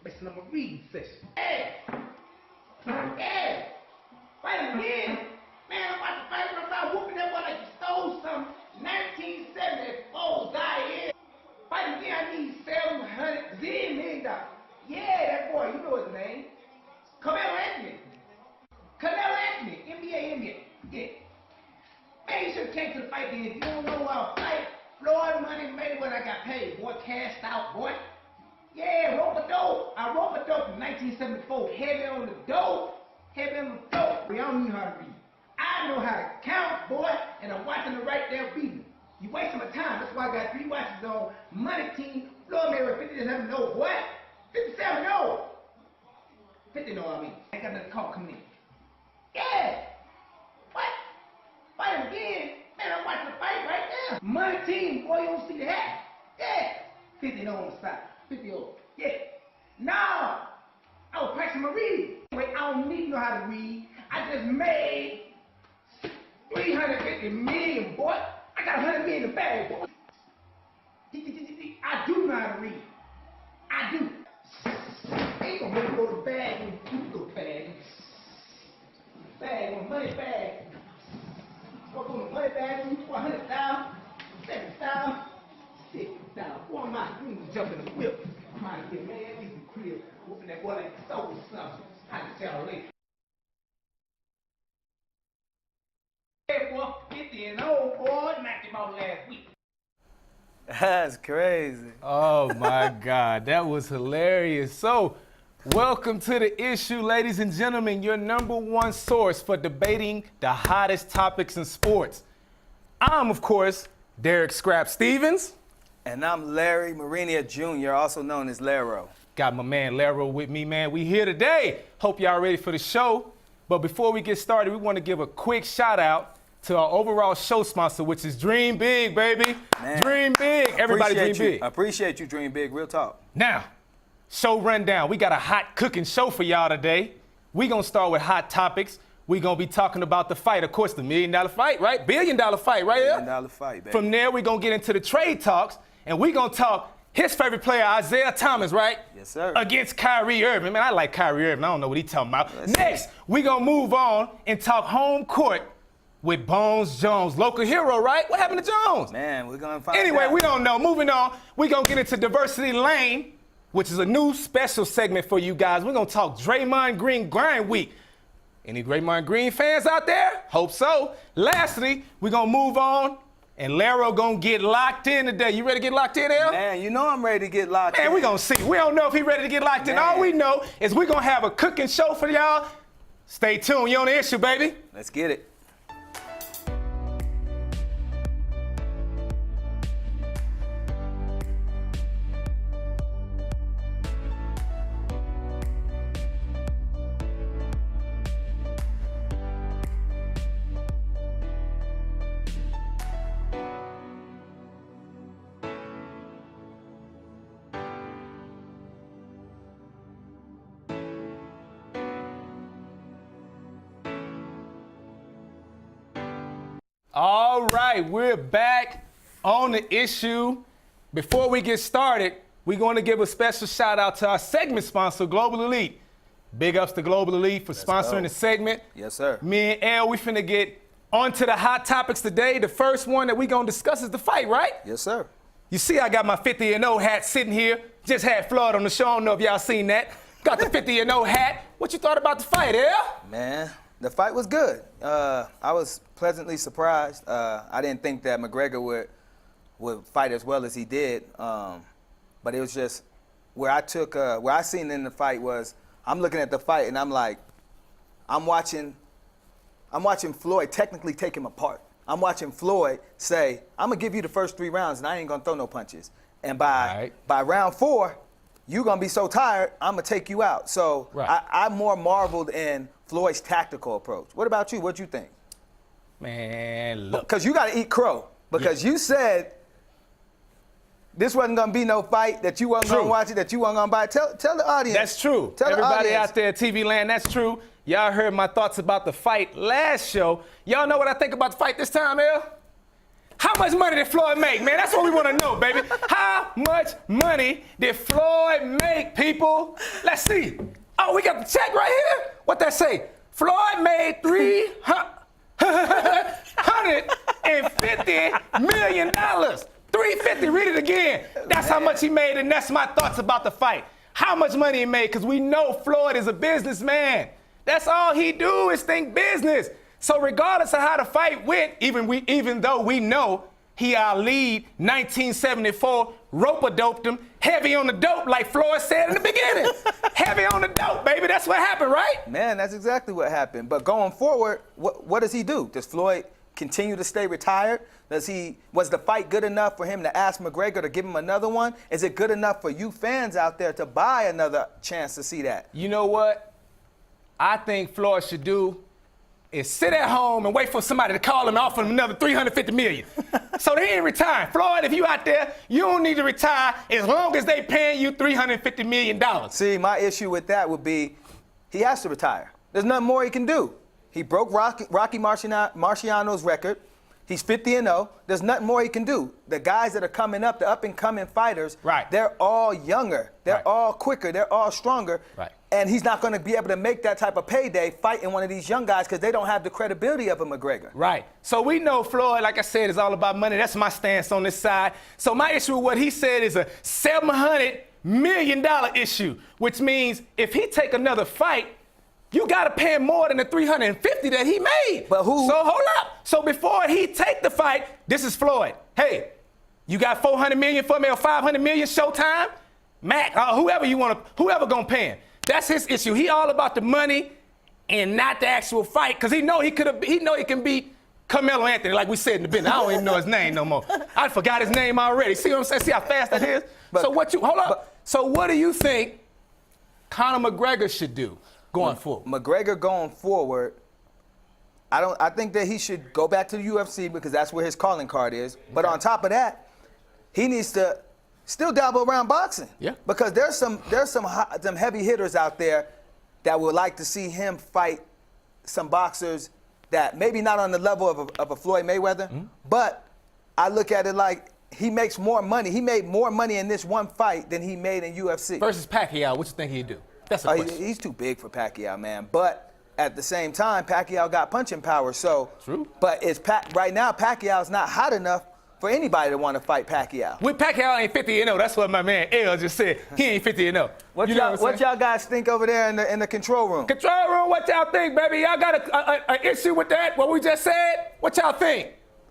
Messing up my reading session. Hey! Hey! Fight again! Man, I'm about to fight when I start whooping that boy like you stole something. 1974 Zaire. Fight again, I need $700 million. Yeah, that boy, you know his name. Canelo Anthony. NBA. Yeah. Man, you should have came to the fight then. If you don't know how to fight, Floyd money made what I got paid. Boy, cashed out, boy. Yeah, rope-a-dope. I rope-a-dope in 1974. Heavy on the dope. We don't know how to read. I know how to count, boy, and I'm watching the right there beating. You wasting my time. That's why I got 3 watches on. Money team. Floyd Mayweather 57 no. What? 57 no. 50 no, I mean. I ain't got another call coming in. Yeah. What? Fight him again. Man, I'm watching the fight right now. Money team, boy, you don't see the hat. Yeah. 50 no on the side. 50 over. Yeah. No. I was practicing my reading. Wait, I don't need to know how to read. I just made 350 million, boy. I got 100 million in the bag, boy. I do know how to read. I do. Ain't gonna make me go to the bag when you go to the bag. Bag, on money bag. Walk on the money bag when you 100,000, 70,000, 60,000. Boy, I'm out of jump in the whip. I'm out of here, man. Leave the crib. Whooping that boy like soul something. I can tell later. Hey, boy, 50 and old, boy. Knocked him out last week. That's crazy. Oh my God, that was hilarious. So, welcome to The Issue, ladies and gentlemen, your #1 source for debating the hottest topics in sports. I'm, of course, Derek Scrap Stevens. And I'm Larry Marinia Jr., also known as Laro. Got my man Laro with me, man. We here today. Hope y'all ready for the show. But before we get started, we want to give a quick shout out to our overall show sponsor, which is Dream Big, baby. Man, Dream Big. Everybody dream big. I appreciate you, Dream Big. Real talk. Now, show rundown. We got a hot cooking show for y'all today. We gonna start with hot topics. We gonna be talking about the fight, of course, the $1 million fight, right? $1 billion fight, right? $1 billion fight, baby. From there, we gonna get into the trade talks, and we gonna talk his favorite player, Isaiah Thomas, right? Yes, sir. Against Kyrie Irving. Man, I like Kyrie Irving. I don't know what he's talking about. Next, we gonna move on and talk home court with Bones Jones, local hero, right? What happened to Jones? Man, we're gonna find Anyway, out. we don't know. Moving on, we gonna get into Diversity Lane, which is a new special segment for you guys. We're gonna talk Draymond Green Grind Week. Any Draymond Green fans out there? Hope so. Lastly, we're gonna move on, and Laro gonna get locked in today. You ready to get locked in, L? Man, you know I'm ready to get locked in. Man, we gonna see. We don't know if he ready to get locked in. Man. All we know is we gonna have a cooking show for y'all. Stay tuned. You on The Issue, baby. Let's get it. All right, we're back on The Issue. Before we get started, we're going to give a special shout out to our segment sponsor, Global Elite. Big ups to Global Elite for sponsoring the segment. Yes, sir. Me and L, we finna get onto the hot topics today. The first one that we're going to discuss is the fight, right? Yes, sir. You see, I got my 50 and 0 hat sitting here. Just had Floyd on the show. I don't know if y'all seen that. Got the 50 and 0 hat. What you thought about the fight, L? Man, the fight was good. I was pleasantly surprised. I didn't think that McGregor would fight as well as he did. But it was just where I seen in the fight was I'm looking at the fight and I'm like, I'm watching Floyd technically take him apart. I'm watching Floyd say, I'm gonna give you the first 3 rounds and I ain't gonna throw no punches. And by round 4, you're gonna be so tired, I'm gonna take you out. So I more marveled in Floyd's tactical approach. What about you? What'd you think? Man, look. Because you gotta eat crow. Because you said this wasn't gonna be no fight, that you wasn't gonna watch it, that you wasn't gonna buy it. Tell the audience. That's true. Tell everybody the out there, TV land, that's true. Y'all heard my thoughts about the fight last show. Y'all know what I think about the fight this time, L? How much money did Floyd make, man? That's what we want to know, baby. How much money did Floyd make, people? people. Let's see. Oh, we got the check right here. What that say? Floyd made $350 million. 350. Read it again. That's how much he made, and that's my thoughts about the fight. How much money he made? Because we know Floyd is a businessman. That's all he do is think business. So regardless of how the fight went, even though we know he lead 1974, rope-a-doped him, heavy on the dope, like Floyd said in the beginning. Heavy on the dope, baby. That's what happened, right? Man, that's exactly what happened. But going forward, what does he do? Does Floyd continue to stay retired? Was the fight good enough for him to ask McGregor to give him another one? Is it good enough for you fans out there to buy another chance to see that? You know what I think Floyd should do is sit at home and wait for somebody to call him and offer him another $350 million. So they ain't retiring. Floyd, if you out there, you don't need to retire as long as they paying you $350 million. See, my issue with that would be he has to retire. There's nothing more he can do. He broke Rocky Marciano's record. He's 50-0. There's nothing more he can do. The guys that are coming up, the up-and-coming fighters, right, they're all younger. They're all quicker. They're all stronger. Right. And he's not going to be able to make that type of payday fighting one of these young guys because they don't have the credibility of a McGregor. Right. So we know Floyd, like I said, is all about money. That's my stance on this side. So my issue with what he said is a $700 million issue, which means if he take another fight, you got to pay him more than the $350 that he made. But who? So hold up. So before he take the fight, this is Floyd. Hey, you got $400 million for me or $500 million Showtime? Mac, whoever gonna pay him. That's his issue. He all about the money and not the actual fight, because he know he can beat Carmelo Anthony, like we said in the business. I don't even know his name no more. I forgot his name already. See what I'm saying? See how fast that is? So what do you think Conor McGregor should do going forward? McGregor going forward, I think that he should go back to the UFC because that's where his calling card is. But on top of that, he needs to still dabble around boxing. Yeah. Because there's some heavy hitters out there that would like to see him fight some boxers that maybe not on the level of a Floyd Mayweather, but I look at it like he makes more money. He made more money in this one fight than he made in UFC. Versus Pacquiao, what you think he'd do? That's a question. He's too big for Pacquiao, man. But at the same time, Pacquiao got punching power. So, true. But right now, Pacquiao's not hot enough for anybody to want to fight Pacquiao. With Pacquiao ain't 50-0. That's what my man L just said. He ain't 50-0. What y'all guys think over there in the control room? Control room, what y'all think, baby? Y'all got an issue with that? What we just said? What y'all think?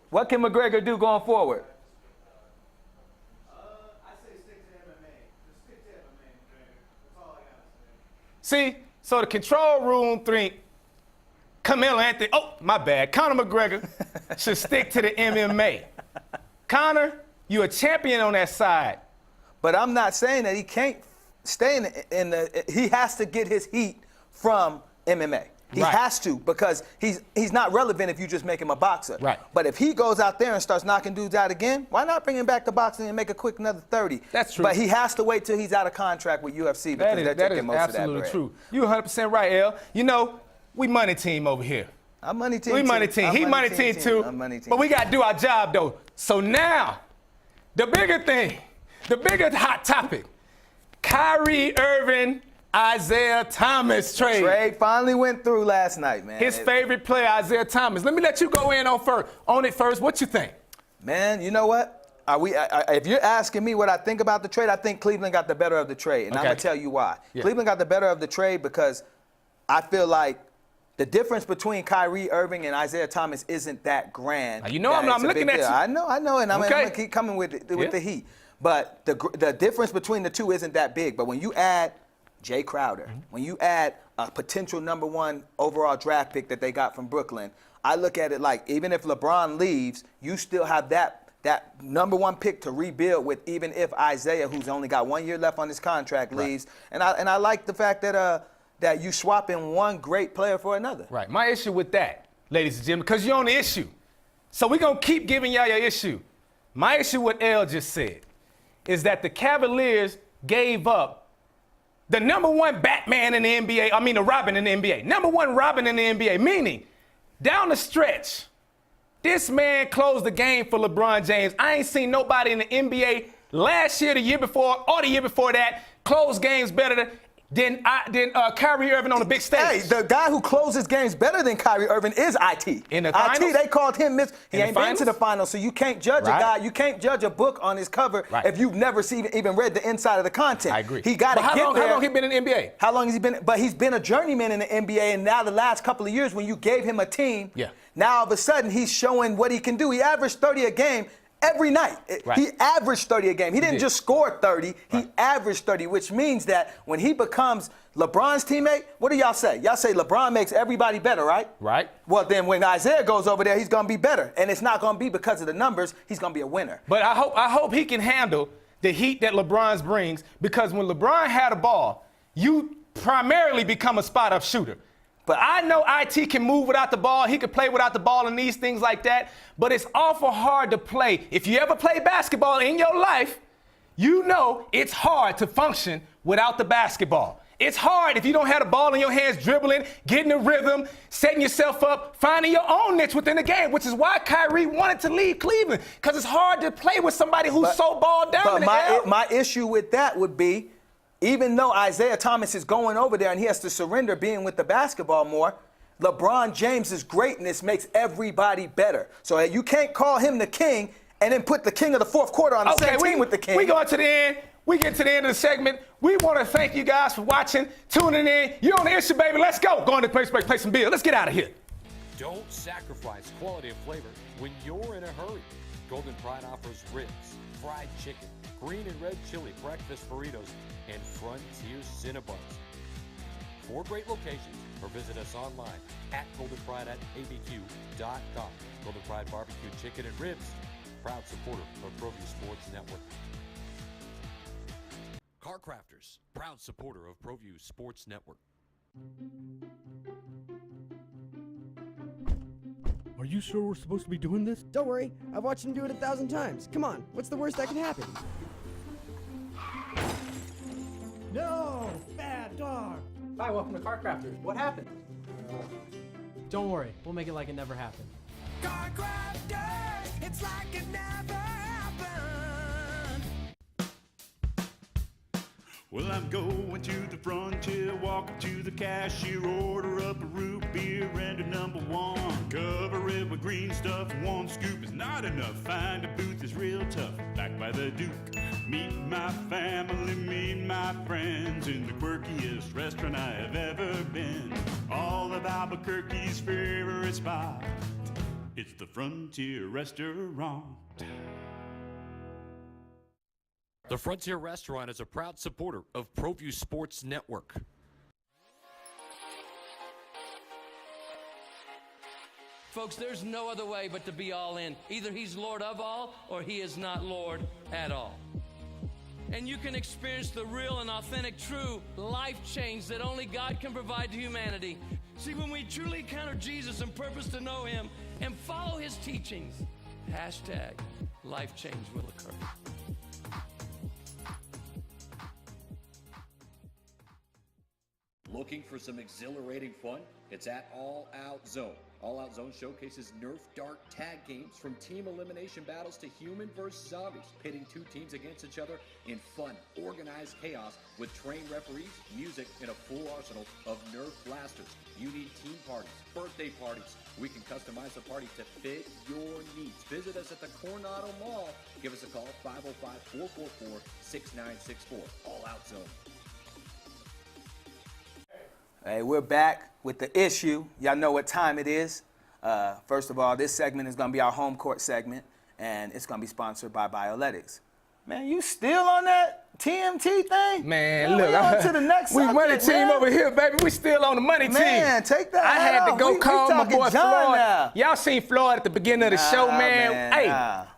What can McGregor do going forward? I say stick to MMA. Just stick to MMA, McGregor. That's all I gotta say. See, so the control room think Carmelo Anthony, Conor McGregor should stick to the MMA. Conor, you a champion on that side. But I'm not saying that he can't stay in the he has to get his heat from MMA. He has to, because he's not relevant if you just make him a boxer. Right. But if he goes out there and starts knocking dudes out again, why not bring him back to boxing and make a quick another 30? That's true. But he has to wait till he's out of contract with UFC because they're taking most of that bread. That is absolutely true. You're 100% right, L. You know, we money team over here. I'm money team. We money team. He money team too. I'm money team. But we got to do our job though. So now, the bigger thing, the bigger hot topic, Kyrie Irving, Isaiah Thomas trade. Trade finally went through last night, man. His favorite player, Isaiah Thomas. Let me let you go in on it first. What you think? Man, you know what? If you're asking me what I think about the trade, I think Cleveland got the better of the trade, and I'm gonna tell you why. Yeah. Cleveland got the better of the trade because I feel like the difference between Kyrie Irving and Isaiah Thomas isn't that grand. You know, I'm looking at you. I know, and I'm gonna keep coming with the heat. But the difference between the two isn't that big. But when you add Jay Crowder, when you add a potential #1 overall draft pick that they got from Brooklyn, I look at it like even if LeBron leaves, you still have that #1 pick to rebuild with, even if Isaiah, who's only got 1 year left on his contract, leaves. And I like the fact that you swap in one great player for another. Right. My issue with that, ladies and gentlemen, because you're on the issue. So we're going to keep giving y'all your issue. My issue with L just said is that the Cavaliers gave up the #1 Batman in the NBA, the Robin in the NBA. #1 Robin in the NBA, meaning down the stretch, this man closed the game for LeBron James. I ain't seen nobody in the NBA last year, the year before, or the year before that, closed games better than Kyrie Irving on the big stage. Hey, the guy who closes games better than Kyrie Irving is IT. In the IT, finals? they called him he In the ain't been to the finals, so you can't judge a guy. You can't judge a book on his cover if you've never even read the inside of the content. I agree. He got to get there. How long he been in the NBA? How long has he been? But he's been a journeyman in the NBA, and now the last couple of years when you gave him a team, now all of a sudden he's showing what he can do. He averaged 30 a game every night. He averaged 30 a game. He didn't just score 30. He averaged 30, which means that when he becomes LeBron's teammate, what do y'all say? Y'all say LeBron makes everybody better, right? Right. Well, then when Isaiah goes over there, he's going to be better. And it's not going to be because of the numbers. He's going to be a winner. But I hope he can handle the heat that LeBron brings, because when LeBron had a ball, you primarily become a spot-up shooter. But I know IT can move without the ball. He can play without the ball and these things like that. But it's awful hard to play. If you ever play basketball in your life, you know it's hard to function without the basketball. It's hard if you don't have the ball in your hands, dribbling, getting the rhythm, setting yourself up, finding your own niche within the game, which is why Kyrie wanted to leave Cleveland, because it's hard to play with somebody who's so ball dominant. But my issue with that would be, even though Isaiah Thomas is going over there and he has to surrender being with the basketball more, LeBron James's greatness makes everybody better. So you can't call him the king and then put the king of the fourth quarter on the same team with the king. We go to the end. We get to the end of the segment. We want to thank you guys for watching, tuning in. You're on the issue, baby. Let's go. Go on to the place break, play some bills. Let's get out of here. Don't sacrifice quality and flavor when you're in a hurry. Golden Pride offers ribs, fried chicken, green and red chili breakfast burritos, and Frontier Cinnabons. 4 great locations, or visit us online at goldenpride@abq.com. Golden Pride Barbecue Chicken and Ribs, proud supporter of Proview Sports Network. Car Crafters, proud supporter of Proview Sports Network. Are you sure we're supposed to be doing this? Don't worry, I've watched him do it 1,000 times. Come on, what's the worst that can happen? No! Bad dog! Hi, welcome to Car Crafters. What happened? Don't worry, we'll make it like it never happened. Car Crafters, it's like it never happened. Well, I'm going to the frontier, walk up to the cashier, order up a root beer and a number 1. Cover it with green stuff, 1 scoop is not enough. Find a booth is real tough, back by the Duke. Meet my family, meet my friends in the quirkiest restaurant I have ever been. All of Albuquerque's favorite spot, it's the Frontier Restaurant. The Frontier Restaurant is a proud supporter of Proview Sports Network. Folks, there's no other way but to be all in. Either he's Lord of all or he is not Lord at all. And you can experience the real and authentic, true life change that only God can provide to humanity. See, when we truly encounter Jesus and purpose to know him and follow his teachings, hashtag life change will occur. Looking for some exhilarating fun? It's at All Out Zone. All Out Zone showcases Nerf Dart tag games from team elimination battles to human versus zombies, pitting 2 teams against each other in fun, organized chaos with trained referees, music, and a full arsenal of Nerf blasters. You need team parties, birthday parties. We can customize the party to fit your needs. Visit us at the Coronado Mall. Give us a call, 505-444-6964. All Out Zone. Hey, we're back with the issue. Y'all know what time it is. First of all, this segment is going to be our home court segment, and it's going to be sponsored by Bioletics. Man, you still on that TMT thing? Man, look, we on to the next we subject, money team man. over here, baby. We still on the money team. Man, take that I had to off. go We call my talking boy John Floyd. now. Y'all seen Floyd at the beginning of the show, man. Hey,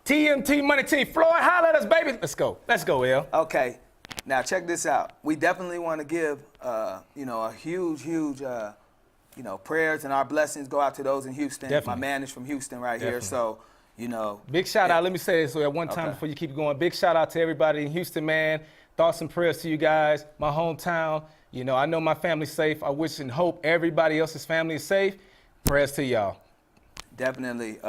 TMT money team. Floyd, holler at us, baby. Let's go. Let's go, L. Okay. Now, check this out. We definitely want to give, a huge, prayers and our blessings go out to those in Houston. Definitely. My man is from Houston right here, so, Big shout out. Let me say this at one time before you keep going. Big shout out to everybody in Houston, man. Thoughts and prayers to you guys. My hometown. I know my family's safe. I wish and hope everybody else's family is safe. Prayers to y'all. Definitely.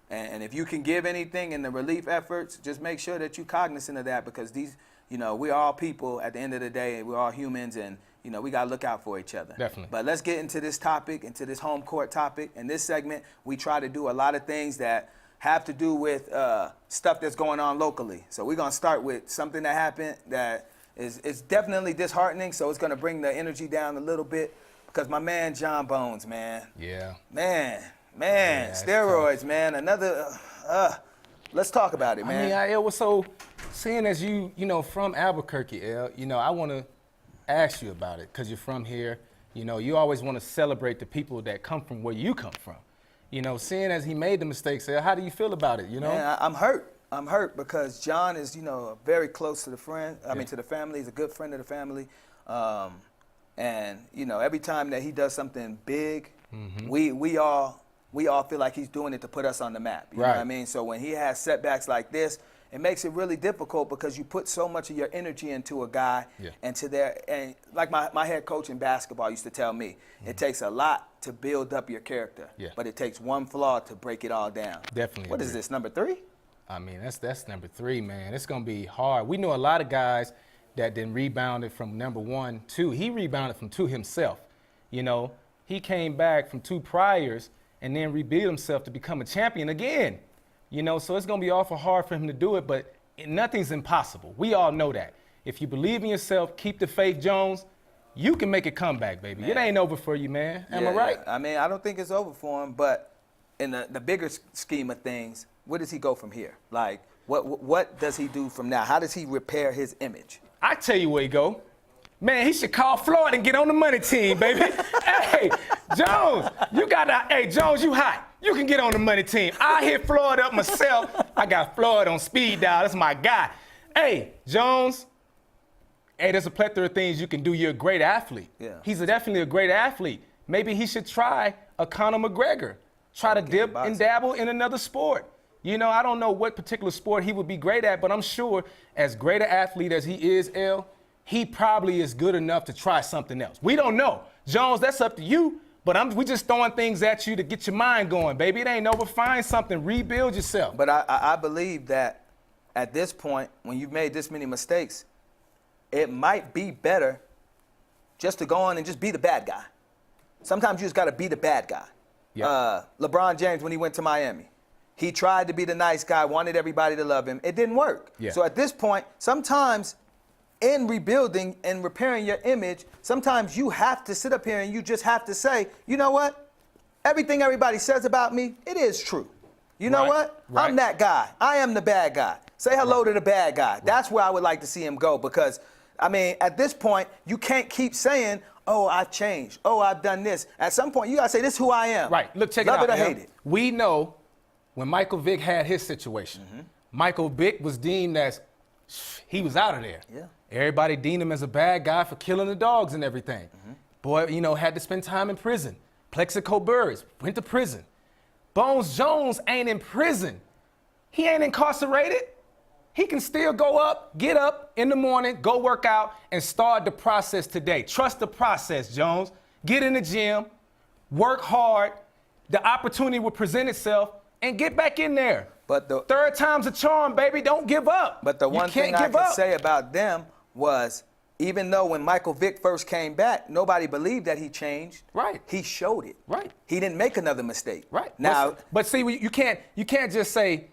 And if you can give anything in the relief efforts, just make sure that you're cognizant of that, because these, we're all people at the end of the day, and we're all humans, and, we got to look out for each other. Definitely. But let's get into this topic, into this home court topic. In this segment, we try to do a lot of things that have to do with stuff that's going on locally. So we're going to start with something that happened that is definitely disheartening, so it's going to bring the energy down a little bit, because my man John Bones, man. Yeah. Man, steroids, man. Another, let's talk about it, man. I mean, El, so seeing as you from Albuquerque, El, I want to ask you about it, because you're from here. You always want to celebrate the people that come from where you come from. Seeing as he made the mistakes, El, how do you feel about it, Man, I'm hurt. I'm hurt because John is, very close to the to the family. He's a good friend of the family. And, every time that he does something big, we all feel like he's doing it to put us on the map. You know what I mean? So when he has setbacks like this, it makes it really difficult, because you put so much of your energy into a guy and like my head coach in basketball used to tell me, it takes a lot to build up your character, but it takes one flaw to break it all down. Definitely. What is this, number 3? I mean, that's number 3, man. It's going to be hard. We know a lot of guys that then rebounded from number 1, 2. He rebounded from 2 himself. He came back from 2 priors and then rebuilt himself to become a champion again. So it's going to be awful hard for him to do it, but nothing's impossible. We all know that. If you believe in yourself, keep the faith, Jones, you can make a comeback, baby. Man. It ain't over for you, man. Am I right? Yeah. I mean, I don't think it's over for him, but in the bigger scheme of things, where does he go from here? Like, what does he do from now? How does he repair his image? I tell you where he go. Man, he should call Floyd and get on the money team, baby. Hey, Jones, Jones, you hot. You can get on the money team. I hit Floyd up myself. I got Floyd on speed dial. That's my guy. Hey, Jones, there's a plethora of things you can do. You're a great athlete. Yeah. He's definitely a great athlete. Maybe he should try a Conor McGregor. Try to dip and dabble in another sport. I don't know what particular sport he would be great at, but I'm sure as great an athlete as he is, El, he probably is good enough to try something else. We don't know. Jones, that's up to you, but we just throwing things at you to get your mind going, baby. It ain't over. Find something. Rebuild yourself. But I believe that at this point, when you've made this many mistakes, it might be better just to go on and just be the bad guy. Sometimes you just got to be the bad guy. Yeah. LeBron James, when he went to Miami, he tried to be the nice guy, wanted everybody to love him. It didn't work. Yeah. So at this point, sometimes in rebuilding and repairing your image, sometimes you have to sit up here and you just have to say, you know what? Everything everybody says about me, it is true. You know what? I'm that guy. I am the bad guy. Say hello to the bad guy. That's where I would like to see him go, because, I mean, at this point, you can't keep saying, oh, I've changed. Oh, I've done this. At some point, you got to say, this is who I am. Right. Look, check it out. Love it or hate it. We know when Michael Vick had his situation, Michael Vick was deemed as, he was out of there. Yeah. Everybody deemed him as a bad guy for killing the dogs and everything. Boy, had to spend time in prison. Plexico Burris went to prison. Bones Jones ain't in prison. He ain't incarcerated. He can still get up in the morning, go work out, and start the process today. Trust the process, Jones. Get in the gym, work hard. The opportunity will present itself, and get back in there. But the third time's a charm, baby. Don't give up. But the one thing I can say about them was, even though when Michael Vick first came back, nobody believed that he changed. Right. He showed it. Right. He didn't make another mistake. Right. Now, but see, you can't just say,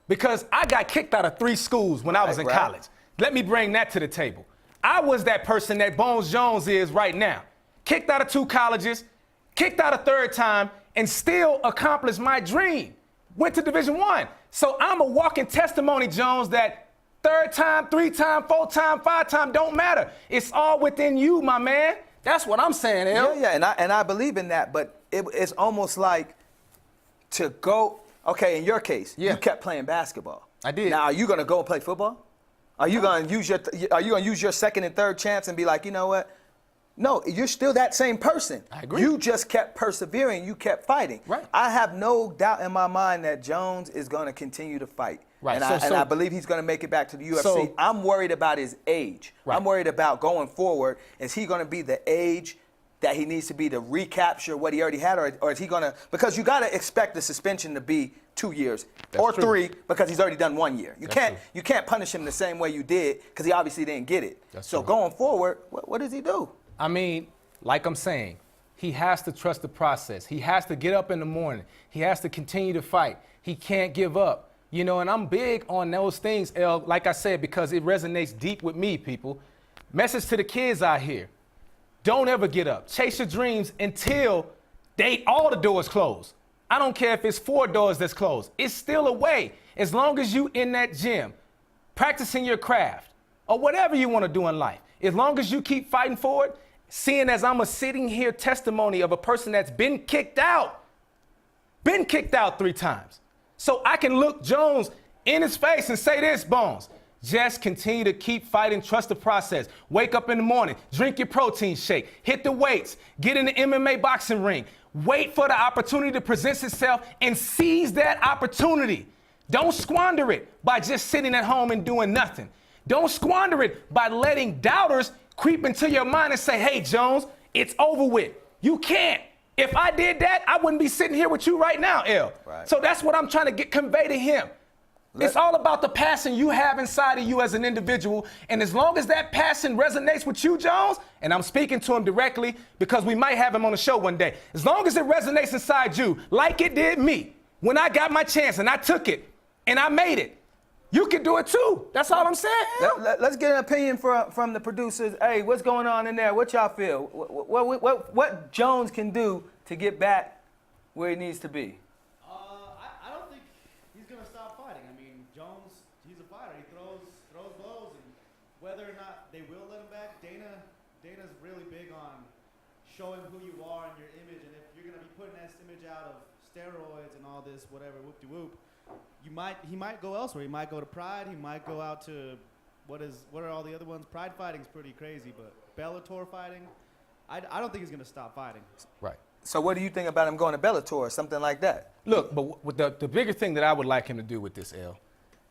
because I got kicked out of 3 schools when I was in college. Let me bring that to the table. I was that person that Bones Jones is right now. Kicked out of 2 colleges, kicked out a 3rd time, and still accomplished my dream. Went to Division I. So I'm a walking testimony, Jones, that 3rd time, 3 time, 4 time, 5 time, don't matter. It's all within you, my man. That's what I'm saying, El. Yeah, and I believe in that, but it's almost like to go, okay, in your case, you kept playing basketball. I did. Now, are you going to go and play football? Are you going to use your 2nd and 3rd chance and be like, you know what? No, you're still that same person. I agree. You just kept persevering. You kept fighting. Right. I have no doubt in my mind that Jones is going to continue to fight. Right. And I believe he's going to make it back to the UFC. So, I'm worried about his age. Right. I'm worried about going forward. Is he going to be the age that he needs to be to recapture what he already had, or is he going to? Because you got to expect the suspension to be 2 years That's or true. 3 because he's already done 1 year. That's You can't punish him the same way you did because he obviously didn't get it. That's so true. going forward, what does he do? I mean, like I'm saying, he has to trust the process. He has to get up in the morning. He has to continue to fight. He can't give up. You know, and I'm big on those things, El, like I said, because it resonates deep with me, people. Message to the kids out here. Don't ever get up. Chase your dreams until all the doors close. I don't care if it's 4 doors that's closed. It's still a way. As long as you in that gym, practicing your craft, or whatever you want to do in life, as long as you keep fighting for it, seeing as I'm a sitting here testimony of a person that's been kicked out 3 times. So I can look Jones in his face and say this, Bones, just continue to keep fighting, trust the process. Wake up in the morning, drink your protein shake, hit the weights, get in the MMA boxing ring, wait for the opportunity to present itself and seize that opportunity. Don't squander it by just sitting at home and doing nothing. Don't squander it by letting doubters creep into your mind and say, hey, Jones, it's over with. You can't. If I did that, I wouldn't be sitting here with you right now, El. Right. So that's what I'm trying to convey to him. It's all about the passion you have inside of you as an individual. And as long as that passion resonates with you, Jones, and I'm speaking to him directly because we might have him on the show one day. As long as it resonates inside you, like it did me, when I got my chance and I took it and I made it, you can do it too. That's all I'm saying. Let's get an opinion from the producers. Hey, what's going on in there? What y'all feel? What Jones can do to get back where he needs to be? I don't think he's gonna stop fighting. I mean, Jones, he's a fighter. He throws blows, and whether or not they will let him back, Dana's really big on showing who you are and your image. And if you're gonna be putting that image out of steroids and all this, whatever, whoop-de-whoop, he might go elsewhere. He might go to Pride. He might go out to what are all the other ones? Pride fighting's pretty crazy, but Bellator fighting, I don't think he's gonna stop fighting. Right. So what do you think about him going to Bellator or something like that? Look, but with the bigger thing that I would like him to do with this, El,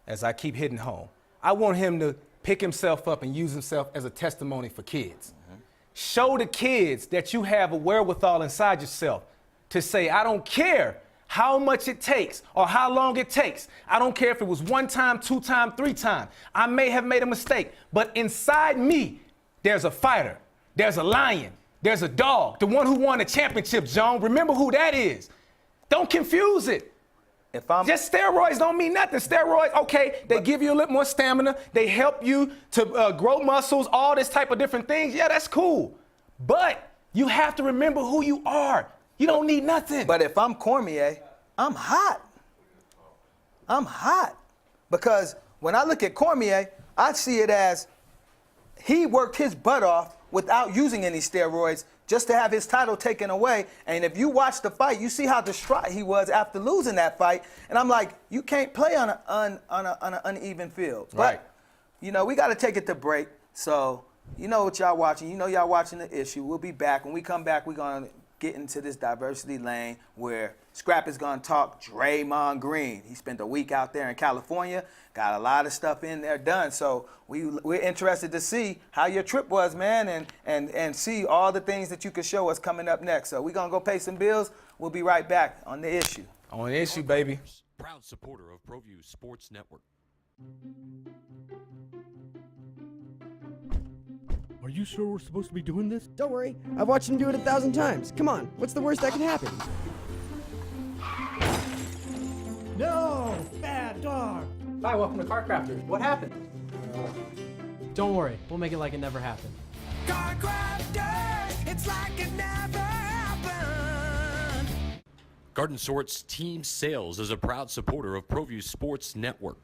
as I keep hitting home, I want him to pick himself up and use himself as a testimony for kids. Mm-hmm. Show the kids that you have a wherewithal inside yourself to say, I don't care how much it takes or how long it takes. I don't care if it was 1 time, 2 time, 3 time. I may have made a mistake, but inside me, there's a fighter, there's a lion, there's a dog, the one who won the championship, John. Remember who that is. Don't confuse it. Just steroids don't mean nothing. Steroids, okay, they give you a little more stamina. They help you to grow muscles, all this type of different things. Yeah, that's cool. But you have to remember who you are. You don't need nothing. But if I'm Cormier, I'm hot. I'm hot. Because when I look at Cormier, I see it as he worked his butt off without using any steroids just to have his title taken away. And if you watch the fight, you see how distraught he was after losing that fight. And I'm like, you can't play on an uneven field. Right. But, you know, we got to take it to break. So, you know what y'all watching. You know y'all watching The Issue. We'll be back. When we come back, we're going to get into this diversity lane where Scrap is going to talk Draymond Green. He spent a week out there in California, got a lot of stuff in there done. So we're interested to see how your trip was, man, and see all the things that you could show us coming up next. So we're going to go pay some bills. We'll be right back on The Issue. On The Issue, baby. Proud supporter of Proview Sports Network. Are you sure we're supposed to be doing this? Don't worry, I've watched him do it 1,000 times. Come on, what's the worst that can happen? No! Bad dog! Hi, welcome to Car Crafters. What happened? Don't worry, we'll make it like it never happened. Car crafters, it's like it never happened. Garden Sort's Team Sales is a proud supporter of Proview Sports Network.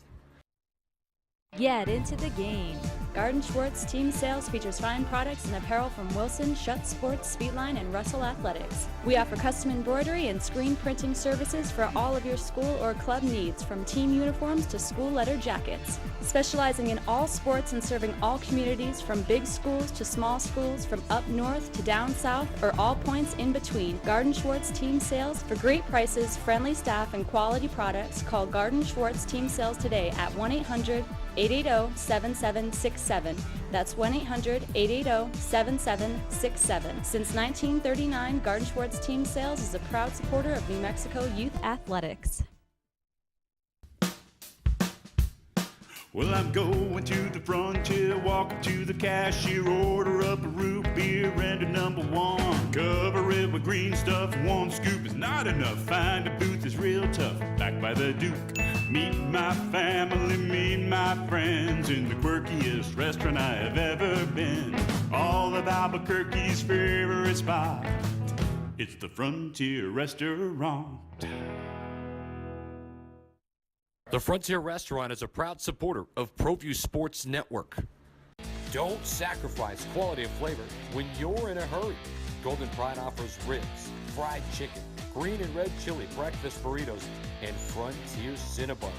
Get into the game. Garden Schwartz Team Sales features fine products and apparel from Wilson, Schutt Sports, Speedline, and Russell Athletics. We offer custom embroidery and screen printing services for all of your school or club needs, from team uniforms to school letter jackets. Specializing in all sports and serving all communities, from big schools to small schools, from up north to down south, or all points in between. Garden Schwartz Team Sales. For great prices, friendly staff, and quality products, call Garden Schwartz Team Sales today at 1-800-880-7767. That's 1-800-880-7767. Since 1939, Garden Schwartz Team Sales is a proud supporter of New Mexico youth athletics. Well, I'm going to the frontier, walking to the cashier, order up a root beer and a number one. Cover it with green stuff, one scoop is not enough. Find a booth is real tough, back by the Duke. Meet my family, meet my friends in the quirkiest restaurant I have ever been. All of Albuquerque's favorite spot, it's the Frontier Restaurant. The Frontier Restaurant is a proud supporter of Proview Sports Network. Don't sacrifice quality and flavor when you're in a hurry. Golden Pride offers ribs, fried chicken, green and red chili breakfast burritos, and Frontier Cinnabons.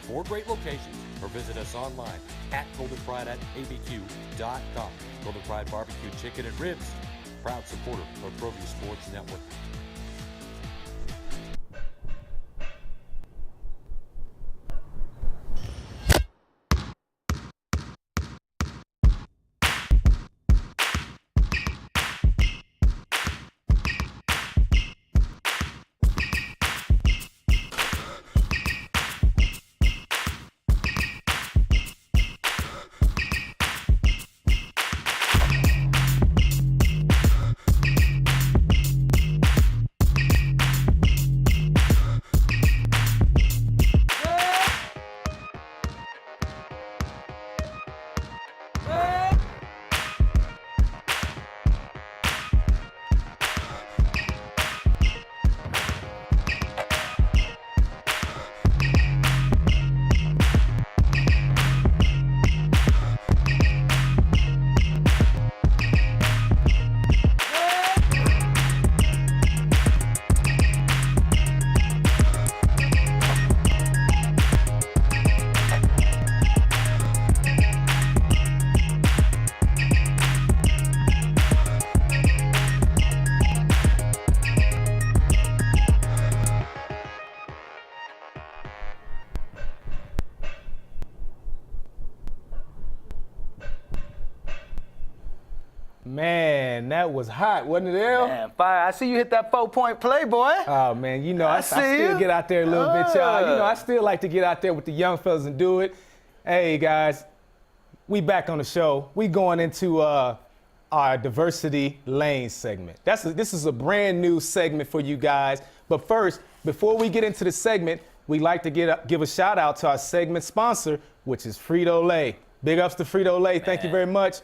4 great locations, or visit us online at goldenpride@abq.com. Golden Pride Barbecue Chicken and Ribs, proud supporter of Proview Sports Network. Man, that was hot, wasn't it, El? Man, fire. I see you hit that 4-point play, boy. Oh, man, you know, I see still you. get out there a little bit, y'all. You know, I still like to get out there with the young fellas and do it. Hey, guys, we back on the show. We going into our Diversity Lane segment. This is a brand new segment for you guys. But first, before we get into the segment, we'd like to give a shout out to our segment sponsor, which is Frito-Lay. Big ups to Frito-Lay. Thank you very much.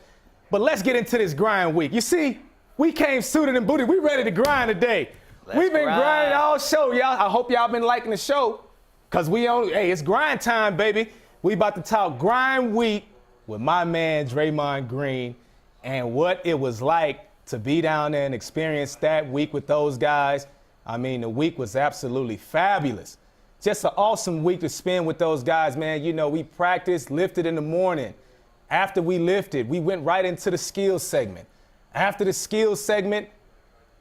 But let's get into this grind week. You see, we came suited and booted. We ready to grind today. We've been grinding all show, y'all. I hope y'all been liking the show, because it's grind time, baby. We about to talk grind week with my man Draymond Green and what it was like to be down there and experience that week with those guys. I mean, the week was absolutely fabulous. Just an awesome week to spend with those guys, man. You know, we practiced, lifted in the morning. After we lifted, we went right into the skills segment. After the skills segment,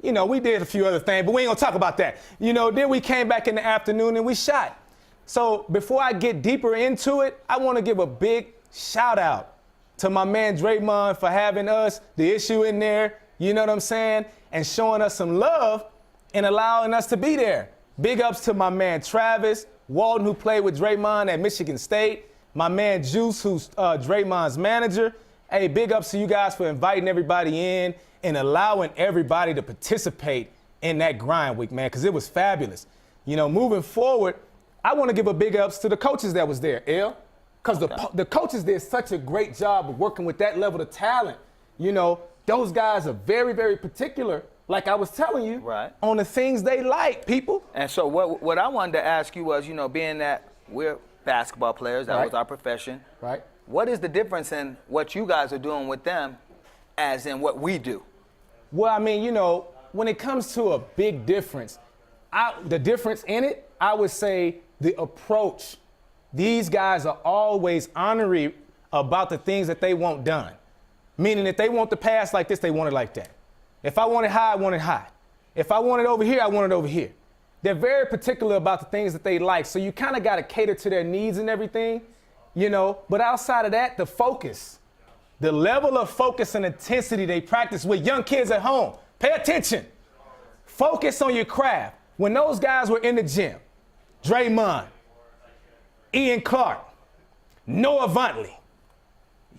you know, we did a few other things, but we ain't gonna talk about that. You know, then we came back in the afternoon and we shot. So before I get deeper into it, I wanna give a big shout out to my man Draymond for having us, the issue in there, you know what I'm saying, and showing us some love and allowing us to be there. Big ups to my man Travis Walton, who played with Draymond at Michigan State. My man Juice, who's Draymond's manager. Hey, big ups to you guys for inviting everybody in and allowing everybody to participate in that grind week, man, because it was fabulous. You know, moving forward, I want to give a big ups to the coaches that was there, El, because the coaches did such a great job of working with that level of talent. You know, those guys are very, very particular, like I was telling you, on the things they like, people. And so what I wanted to ask you was, you know, being that we're basketball players, that was our profession. Right. What is the difference in what you guys are doing with them as in what we do? Well, I mean, you know, when it comes to a big difference, the difference in it, I would say the approach. These guys are always honorary about the things that they want done. Meaning if they want the pass like this, they want it like that. If I want it high, I want it high. If I want it over here, I want it over here. They're very particular about the things that they like, so you kind of got to cater to their needs and everything, you know. But outside of that, the focus, the level of focus and intensity they practice with young kids at home. Pay attention. Focus on your craft. When those guys were in the gym, Draymond, Ian Clark, Noah Vontley,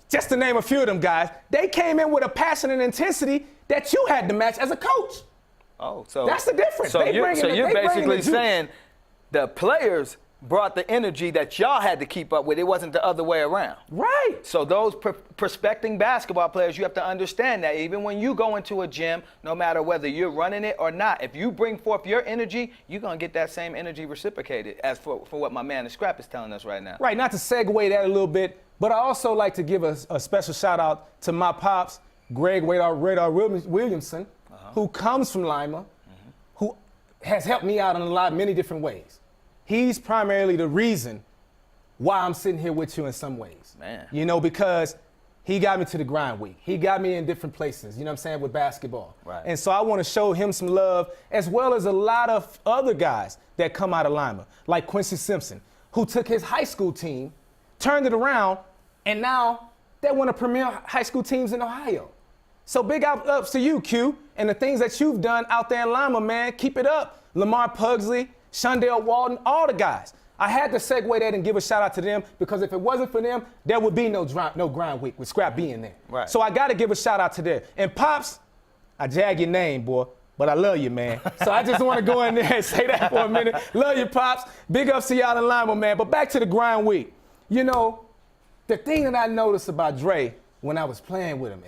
just to name a few of them guys, they came in with a passion and intensity that you had to match as a coach. Oh, so that's the difference. So you're basically saying the players brought the energy that y'all had to keep up with. It wasn't the other way around. Right. So those prospecting basketball players, you have to understand that even when you go into a gym, no matter whether you're running it or not, if you bring forth your energy, you're going to get that same energy reciprocated as for what my man the Scrap is telling us right now. Right, not to segue that a little bit, but I also like to give a special shout out to my pops, Greg Radar Williamson, who comes from Lima, who has helped me out in many different ways. He's primarily the reason why I'm sitting here with you in some ways. Man. You know, because he got me to the grind week. He got me in different places, you know what I'm saying, with basketball. Right. And so I want to show him some love, as well as a lot of other guys that come out of Lima, like Quincy Simpson, who took his high school team, turned it around, and now they're one of the premier high school teams in Ohio. So big ups to you, Q, and the things that you've done out there in Lima, man. Keep it up. Lamar Pugsley, Shondale Walton, all the guys. I had to segue that and give a shout out to them because if it wasn't for them, there would be no grind week with Scrap being there. Right. So I got to give a shout out to them. And Pops, I jag your name, boy, but I love you, man. So I just want to go in there and say that for a minute. Love you, Pops. Big ups to y'all in Lima, man. But back to the grind week. You know, the thing that I noticed about Dre when I was playing with him,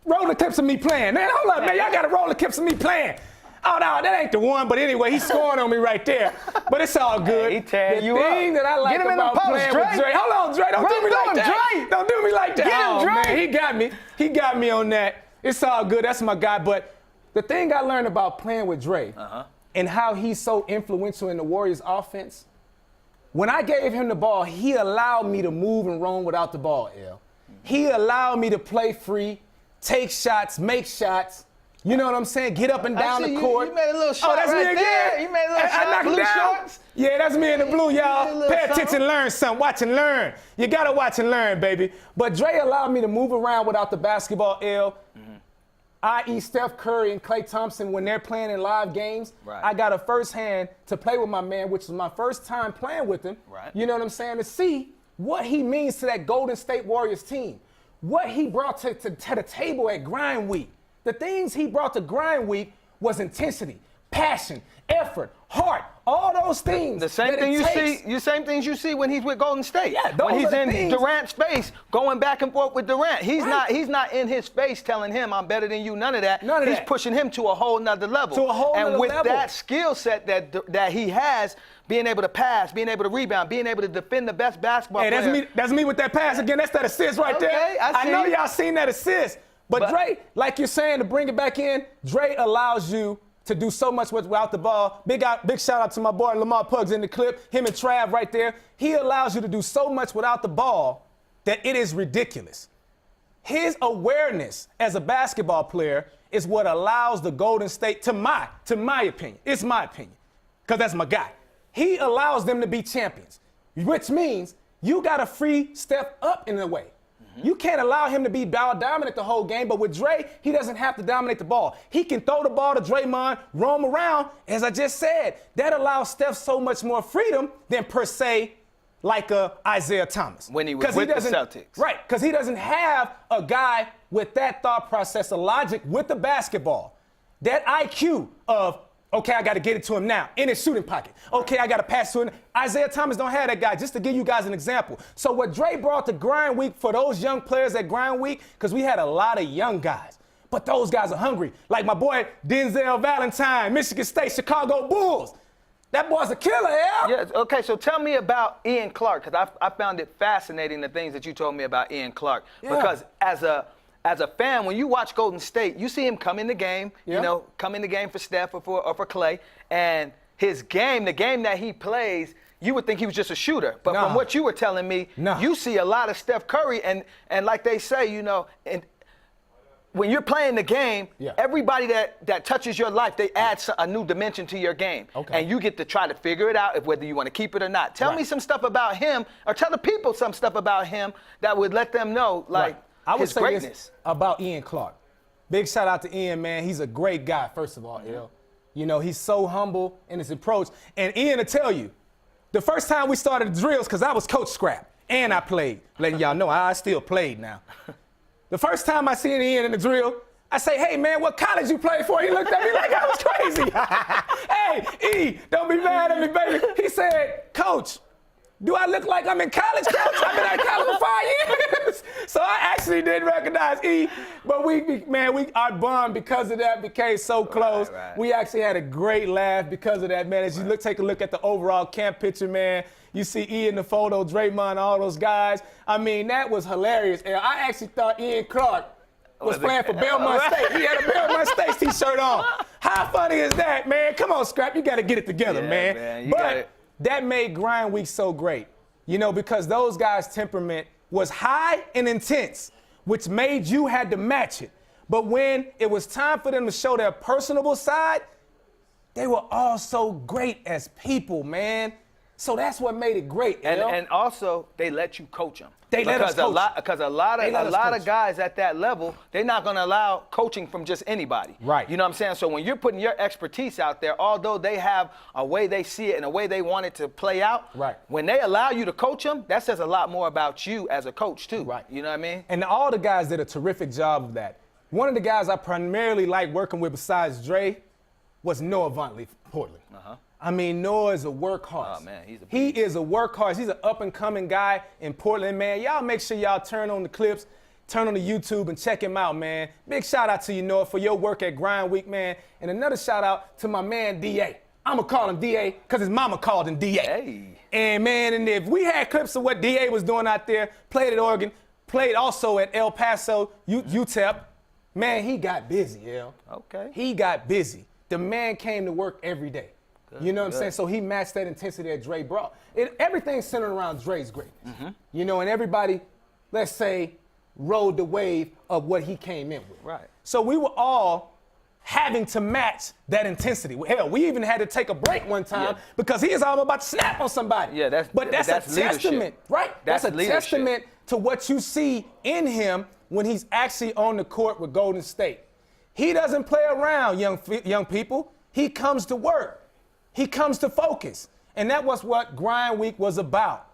roll the clips of me playing. Man, hold up, man. Y'all got to roll the clips of me playing. Oh, no, that ain't the one. But anyway, he's scoring on me right there. But it's all good. He tearing you thing up. that I like about playing with Dre. Hold on, Dre. Don't do me like that. Dre. Don't do me like that. Get him, Dre. Man, he got me. He got me on that. It's all good. That's my guy. But the thing I learned about playing with Dre and how he's so influential in the Warriors offense, when I gave him the ball, he allowed me to move and roam without the ball, L. He allowed me to play free, take shots, make shots. You know what I'm saying? Get up and down the court. You made a little shot that's right me there. again. You made a little shot. I knocked Blue down. shorts. Yeah, that's me in the blue, y'all. Pay attention, something. learn something. Watch and learn. You gotta watch and learn, baby. But Dre allowed me to move around without the basketball, L. I.e. Steph Curry and Klay Thompson when they're playing in live games. Right. I got a first hand to play with my man, which was my first time playing with him. Right. You know what I'm saying? To see what he means to that Golden State Warriors team. What he brought to the table at Grind Week. The things he brought to Grind Week was intensity, passion, effort, heart, all those things. The same thing same things you see when he's with Golden State. Yeah, those when he's are in the things. Durant's face, going back and forth with Durant. He's not in his face telling him I'm better than you. None of that. He's pushing him to a whole nother level. To a whole nother and with level. that skill set that he has, being able to pass, being able to rebound, being able to defend the best basketball player. That's me with that pass again. That's that assist right there. I know y'all seen that assist. But Dre, like you're saying, to bring it back in, Dre allows you to do so much without the ball. Big shout out to my boy Lamar Puggs in the clip, him and Trav right there. He allows you to do so much without the ball that it is ridiculous. His awareness as a basketball player is what allows the Golden State, to my opinion, it's my opinion, because that's my guy. He allows them to be champions, which means you got to free Steph up in a way. You can't allow him to be ball dominant the whole game, but with Dre, he doesn't have to dominate the ball. He can throw the ball to Draymond, roam around, as I just said. That allows Steph so much more freedom than per se like Isaiah Thomas. When he was with the Celtics. Right, because he doesn't have a guy with that thought process of logic with the basketball. That IQ of, okay, I got to get it to him now in his shooting pocket. Okay, I got to pass to him. Isaiah Thomas don't have that guy, just to give you guys an example. So what Dre brought to Grind Week for those young players at Grind Week, because we had a lot of young guys, but those guys are hungry. Like my boy Denzel Valentine, Michigan State, Chicago Bulls. That boy's a killer, yeah? Yeah, okay, so tell me about Ian Clark, because I found it fascinating, the things that you told me about Ian Clark. Yeah. Because as a fan, when you watch Golden State, you see him come in the game, come in the game for Steph or for Klay, and his game, the game that he plays, you would think he was just a shooter. But from what you were telling me, you see a lot of Steph Curry, and like they say, and when you're playing the game, everybody that touches your life, they add a new dimension to your game. Okay. And you get to try to figure it out whether you want to keep it or not. Tell me some stuff about him, or tell the people some stuff about him that would let them know, I would his say greatness. this about Ian Clark. Big shout out to Ian, man. He's a great guy, first of all, he's so humble in his approach. And Ian will tell you, the first time we started the drills, because I was Coach Scrap, And I played, letting y'all know I still played now. The first time I seen Ian in the drill, I say, hey, man, what college you play for? He looked at me like I was crazy. Hey, E, don't be mad at me, baby. He said, Coach, do I look like I'm in college, Coach? I've been at college for 5 years. So I actually didn't recognize E, but our bond because of that became so close. Right. We actually had a great laugh because of that, man. As you take a look at the overall camp picture, man, you see E in the photo, Draymond, all those guys. I mean, that was hilarious. And I actually thought Ian Clark was playing for Belmont State. He had a Belmont State t-shirt on. How funny is that, man? Come on, Scrap, you got to get it together, man. But that made Grind Week so great, because those guys' temperament was high and intense, which made you had to match it. But when it was time for them to show their personable side, they were all so great as people, man. So that's what made it great. And also, they let you coach them. They let us coach. Because a lot of guys at that level, they're not going to allow coaching from just anybody. Right. You know what I'm saying? So when you're putting your expertise out there, although they have a way they see it and a way they want it to play out, right. When they allow you to coach them, that says a lot more about you as a coach too. Right. You know what I mean? And all the guys did a terrific job of that. One of the guys I primarily liked working with besides Dre was Noah Vonleh Portland. Uh-huh. I mean, Noah is a workhorse. Oh, man, he is a workhorse. He's an up-and-coming guy in Portland, man. Y'all make sure y'all turn on the clips, turn on the YouTube, and check him out, man. Big shout-out to you, Noah, for your work at Grind Week, man. And another shout-out to my man, D.A. I'm going to call him D.A. because his mama called him D.A. Hey. And, man, and if we had clips of what D.A. was doing out there, played at Oregon, played also at El Paso, UTEP, man, he got busy, yo. Okay. He got busy. The man came to work every day. Good, you know what I'm saying? So he matched that intensity that Dre brought. Everything centered around Dre's great. Mm-hmm. And everybody, let's say, rode the wave of what he came in with. Right. So we were all having to match that intensity. Hell, we even had to take a break one time because he is all about to snap on somebody. Yeah, that's a testament, right? That's a testament to what you see in him when he's actually on the court with Golden State. He doesn't play around, young people. He comes to work. He comes to focus. And that was what Grind Week was about.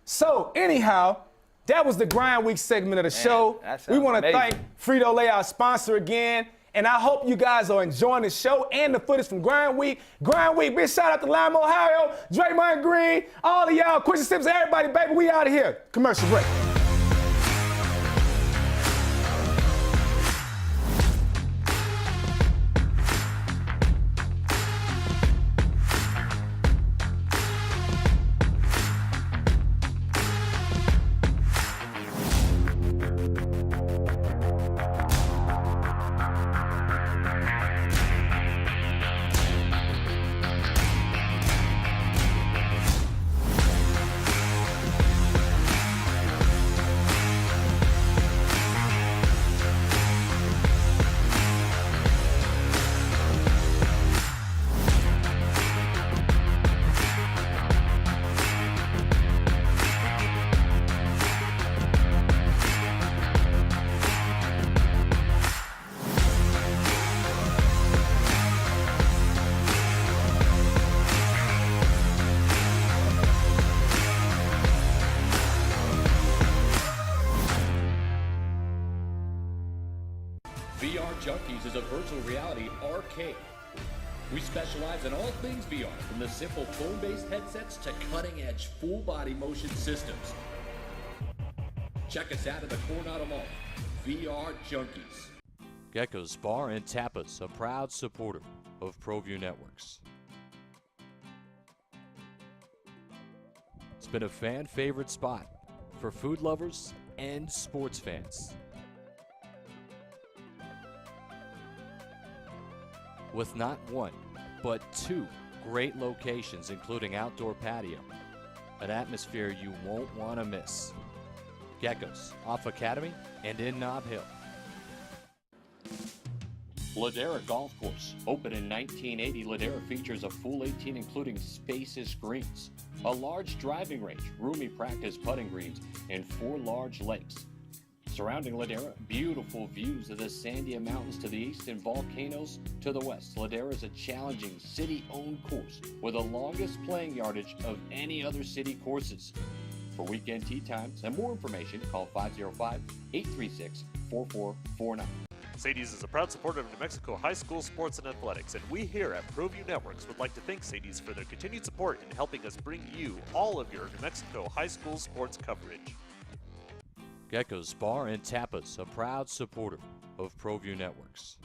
So, anyhow, that was the Grind Week segment of the show. We want to thank Frito-Lay, our sponsor, again. And I hope you guys are enjoying the show and the footage from Grind Week. Grind Week, big shout out to Lima, Ohio, Draymond Green, all of y'all, Quincy Sims, everybody, baby, we out of here. Commercial break. VR Junkies is a virtual reality arcade. We specialize in all things VR, from the simple phone-based headsets to cutting-edge full-body motion systems. Check us out at the Coronado Mall. VR Junkies. Gecko's Bar and Tapas, a proud supporter of ProView Networks. It's been a fan-favorite spot for food lovers and sports fans. With not one, but two great locations, including outdoor patio, an atmosphere you won't want to miss. Gecko's, off Academy and in Nob Hill. Ladera Golf Course. Opened in 1980, Ladera features a full 18 including spacious greens, a large driving range, roomy practice putting greens, and 4 large lakes. Surrounding Ladera, beautiful views of the Sandia Mountains to the east and volcanoes to the west. Ladera is a challenging city-owned course with the longest playing yardage of any other city courses. For weekend tee times and more information, call 505-836-4449. Sadie's is a proud supporter of New Mexico high school sports and athletics, and we here at Proview Networks would like to thank Sadie's for their continued support in helping us bring you all of your New Mexico high school sports coverage. Gecko's Bar and Tapas, a proud supporter of Proview Networks.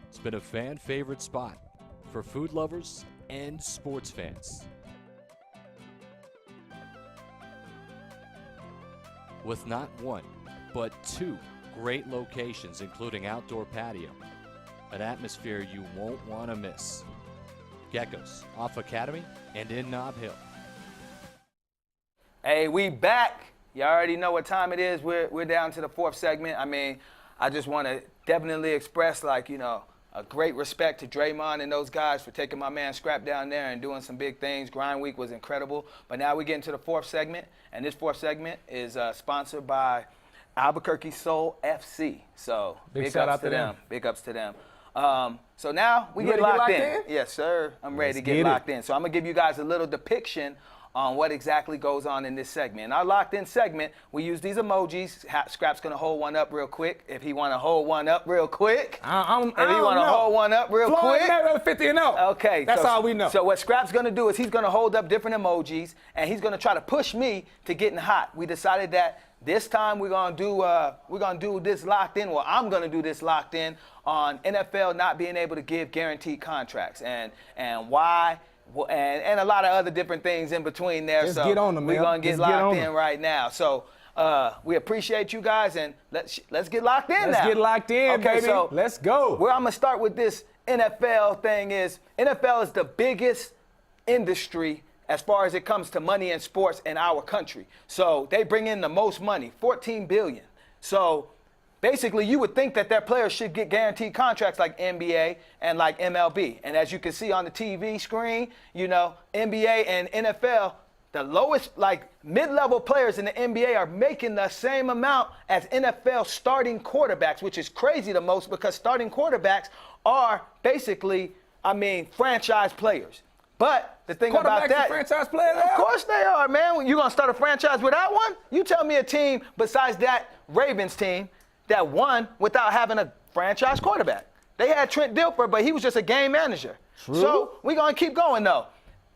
It's been a fan favorite spot for food lovers and sports fans. With not one, but two great locations, including outdoor patio, an atmosphere you won't want to miss. Gecko's, off Academy and in Nob Hill. Hey, we back. You already know what time it is. We're down to the fourth segment. I mean, I just want to definitely express, like, you know, a great respect to Draymond and those guys for taking my man Scrap down there and doing some big things. Grind Week was incredible. But now we get into the fourth segment, and this fourth segment is sponsored by Albuquerque Soul FC. So big ups to them. Big ups to them. So now we get locked in. Yes, sir. I'm ready to get locked in. So I'm going to give you guys a little depiction on what exactly goes on in this segment. In our locked-in segment, we use these emojis. Scrap's going to hold one up real quick. If he want to hold one up real quick. If he want to hold one up real quick. 50 and 0. Okay. That's all we know. So what Scrap's going to do is he's going to hold up different emojis, and he's going to try to push me to getting hot. We decided that this time we're gonna do this locked in. Well, I'm gonna do this locked in on NFL not being able to give guaranteed contracts and why. And a lot of other different things in between there. Let's so get on them, we're man. gonna get locked in right now. So we appreciate you guys, and let's get locked in now. Let's get locked in, okay, baby. So let's go. Where I'm gonna start with this NFL thing is NFL is the biggest industry as far as it comes to money in sports in our country. So they bring in the most money, $14 billion. So basically, you would think that their players should get guaranteed contracts like NBA and like MLB. And as you can see on the TV screen, you know, NBA and NFL, the lowest, like mid-level players in the NBA are making the same amount as NFL starting quarterbacks, which is crazy the most because starting quarterbacks are basically, I mean, franchise players. But the thing about that, franchise players, of course they are, man. You gonna start a franchise without one? You tell me a team besides that Ravens team that won without having a franchise quarterback. They had Trent Dilfer, but he was just a game manager. True. So we're gonna keep going though.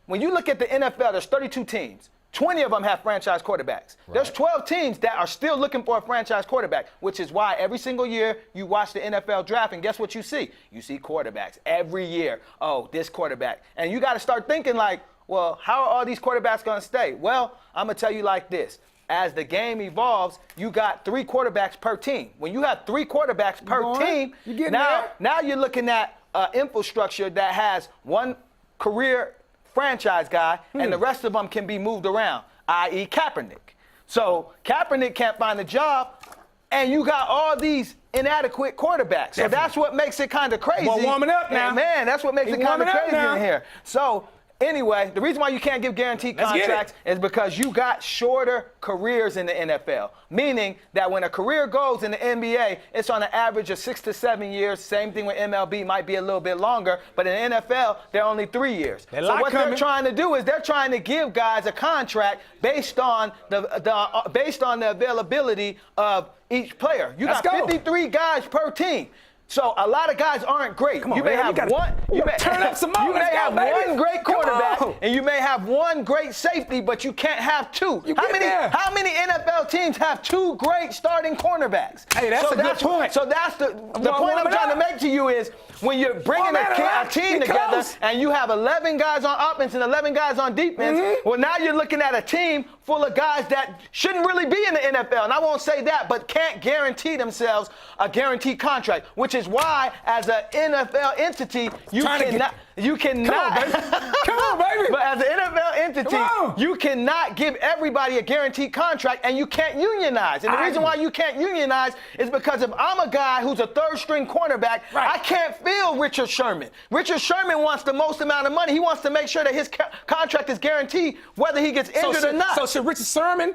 When you look at the NFL, there's 32 teams. 20 of them have franchise quarterbacks. Right. There's 12 teams that are still looking for a franchise quarterback, which is why every single year you watch the NFL draft, and guess what you see? You see quarterbacks every year. Oh, this quarterback. And you got to start thinking like, well, how are all these quarterbacks going to stay? Well, I'm going to tell you like this. As the game evolves, you got 3 quarterbacks per team. When you have 3 quarterbacks per team, now you're looking at infrastructure that has one career franchise guy, and the rest of them can be moved around, i.e. Kaepernick. So Kaepernick can't find a job, and you got all these inadequate quarterbacks. So that's what makes it kind of crazy. Well, warming up now. Man, that's what makes it kind of crazy in here. So anyway, the reason why you can't give guaranteed contracts is because you got shorter careers in the NFL, meaning that when a career goes in the NBA, it's on an average of 6 to 7 years. Same thing with MLB, might be a little bit longer, but in the NFL, they're only 3 years. So what they're trying to do is they're trying to give guys a contract based on the availability of each player. You got 53 guys per team. So a lot of guys aren't great. Come on, you may have one. You may turn up some more. You may have one great quarterback, and you may have one great safety, but you can't have 2. How many NFL teams have 2 great starting cornerbacks? Hey, that's a good point. So that's the point I'm trying to make to you is when you're bringing a team together and you have 11 guys on offense and 11 guys on defense, well, now you're looking at a team full of guys that shouldn't really be in the NFL, and I won't say that, but can't guarantee themselves a guaranteed contract, which is why, as an NFL entity, you cannot. Come on, baby. But as an NFL entity, you cannot give everybody a guaranteed contract, and you can't unionize. And the reason why you can't unionize is because if I'm a guy who's a third-string cornerback, I can't feel Richard Sherman. Richard Sherman wants the most amount of money. He wants to make sure that his contract is guaranteed, whether he gets injured or not. So should Richard Sherman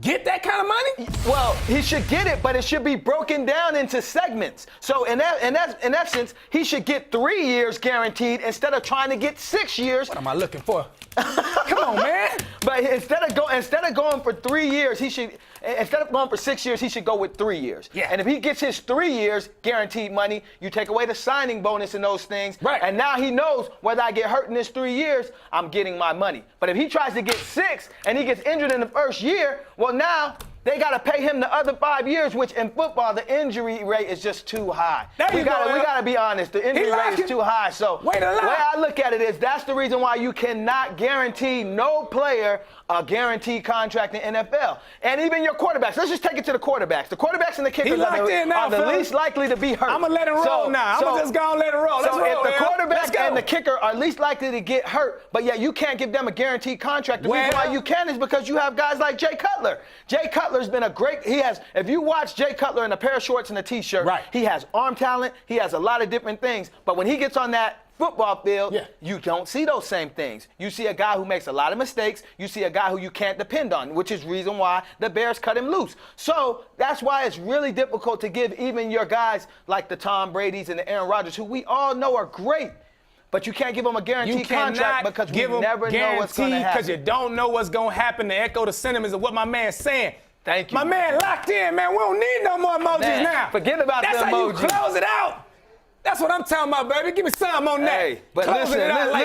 get that kind of money? Well, he should get it, but it should be broken down into segments. So in essence, he should get 3 years guaranteed instead of trying to get 6 years. What am I looking for? Come on, man. But instead of going for 3 years, instead of going for 6 years, he should go with 3 years. Yeah. And if he gets his 3 years guaranteed money, you take away the signing bonus and those things. Right. And now he knows whether I get hurt in this 3 years, I'm getting my money. But if he tries to get 6 and he gets injured in the first year, well, now they got to pay him the other 5 years, which in football, the injury rate is just too high. We got to be honest. The injury rate is too high. So the way I look at it is that's the reason why you cannot guarantee no player a guaranteed contract in NFL. And even your quarterbacks. Let's just take it to the quarterbacks. The quarterbacks and the kickers are the least likely to be hurt. I'm going to let it roll now. I'm going to just go and let it roll. Let's roll, if the quarterback and the kicker are least likely to get hurt, but yet you can't give them a guaranteed contract, the reason why you can is because you have guys like Jay Cutler. Jay Cutler's been if you watch Jay Cutler in a pair of shorts and a t-shirt, he has arm talent, he has a lot of different things, but when he gets on that football field, you don't see those same things. You see a guy who makes a lot of mistakes. You see a guy who you can't depend on, which is reason why the Bears cut him loose. So that's why it's really difficult to give even your guys like the Tom Brady's and the Aaron Rodgers, who we all know are great, but you can't give them a guaranteed contract because we never know what's going to happen. Because you don't know what's going to happen. To echo the sentiments of what my man's saying. Thank you. My man locked in, man. We don't need no more emojis now. Forget about the emojis. That's how you close it out. That's what I'm talking about, baby. Give me some on that. Hey, but listen to me. I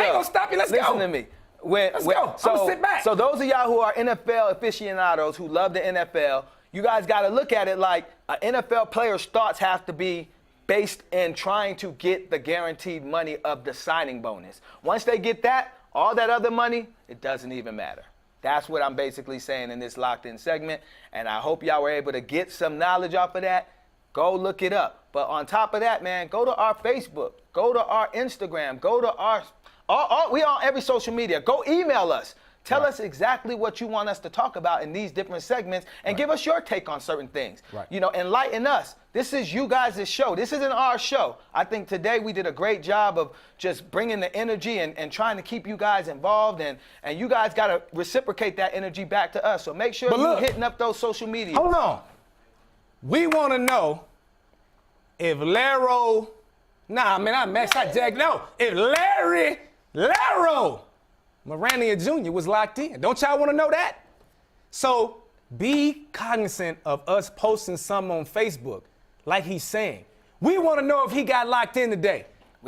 ain't gonna stop you. Let's go. Listen to me. Let's go. I'm gonna sit back. So those of y'all who are NFL aficionados who love the NFL, you guys got to look at it like an NFL player's thoughts have to be based in trying to get the guaranteed money of the signing bonus. Once they get that, all that other money, it doesn't even matter. That's what I'm basically saying in this Locked In segment, and I hope y'all were able to get some knowledge off of that. Go look it up. But on top of that, man, go to our Facebook, go to our Instagram, go to we on every social media. Go email us. Tell us exactly what you want us to talk about in these different segments and give us your take on certain things. You know, enlighten us. This is you guys' show. This isn't our show. I think today we did a great job of just bringing the energy and trying to keep you guys involved, and you guys got to reciprocate that energy back to us. So make sure you're hitting up those social media. Hold on. We want to know if if Larry Marania Jr. was locked in. Don't y'all want to know that? So be cognizant of us posting something on Facebook, like he's saying. We want to know if he got locked in today.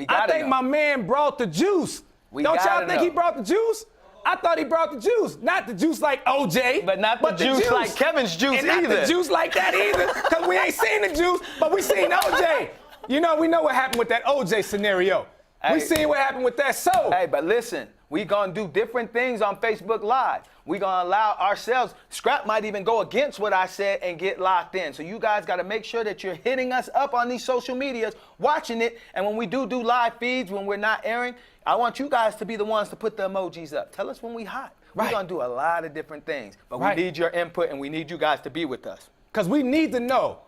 I think my man brought the juice. Don't y'all think he brought the juice? I thought he brought the juice. Not the juice like OJ. But not the juice like Kevin's juice and either. Not the juice like that either, because we ain't seen the juice, but we seen OJ. You know, we know what happened with that OJ scenario. We seen what happened with that. So. Hey, but listen, we gonna do different things on Facebook Live. We gonna allow ourselves, Scrap might even go against what I said and get locked in. So you guys gotta make sure that you're hitting us up on these social medias, watching it, and when we do live feeds, when we're not airing, I want you guys to be the ones to put the emojis up. Tell us when we hot. We're gonna do a lot of different things, but we need your input and we need you guys to be with us. Because we need to know,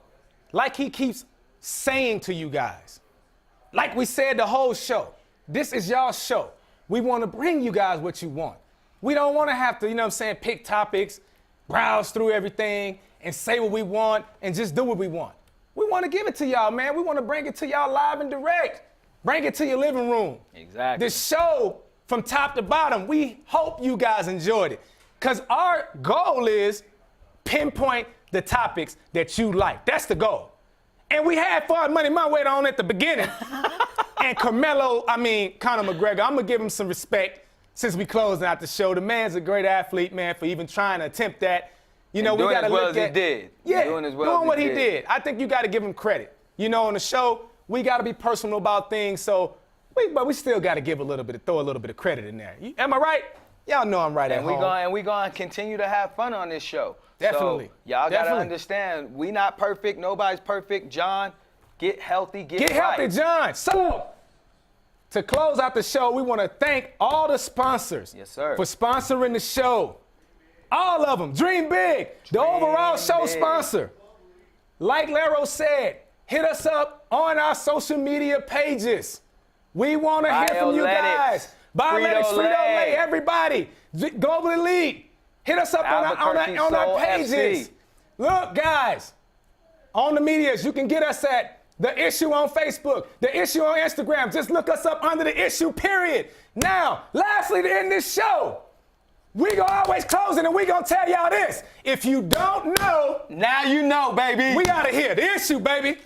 like he keeps saying to you guys, like we said the whole show, this is y'all show. We want to bring you guys what you want. We don't want to have to, you know what I'm saying, pick topics, browse through everything, and say what we want and just do what we want. We want to give it to y'all, man. We want to bring it to y'all live and direct. Bring it to your living room. Exactly. This show, from top to bottom, we hope you guys enjoyed it. Because our goal is pinpoint the topics that you like. That's the goal. And we had Far Money My Way on at the beginning. And Conor McGregor, I'm going to give him some respect since we closed out the show. The man's a great athlete, man, for even trying to attempt that. You know, we got to look at. He did. Yeah, doing what he did. I think you got to give him credit. You know, on the show, we got to be personal about things, but we still got to throw a little bit of credit in there. Am I right? Y'all know I'm right at home. And we're going to continue to have fun on this show. Definitely. So y'all got to understand, we not perfect. Nobody's perfect. John, get healthy, get healthy, John. So, to close out the show, we want to thank all the sponsors for sponsoring the show. All of them. Dream big. The overall show sponsor. Like Laro said, hit us up on our social media pages. We want to hear from you guys. Bioletics, Frito-Lay, everybody. Global Elite. Hit us up on our pages. FC. Look, guys, on the medias, you can get us at The Issue on Facebook, The Issue on Instagram. Just look us up under The Issue, period. Now, lastly, to end this show, we gonna always close it and we gonna tell y'all this. If you don't know, now you know, baby. We out of here. The Issue, baby.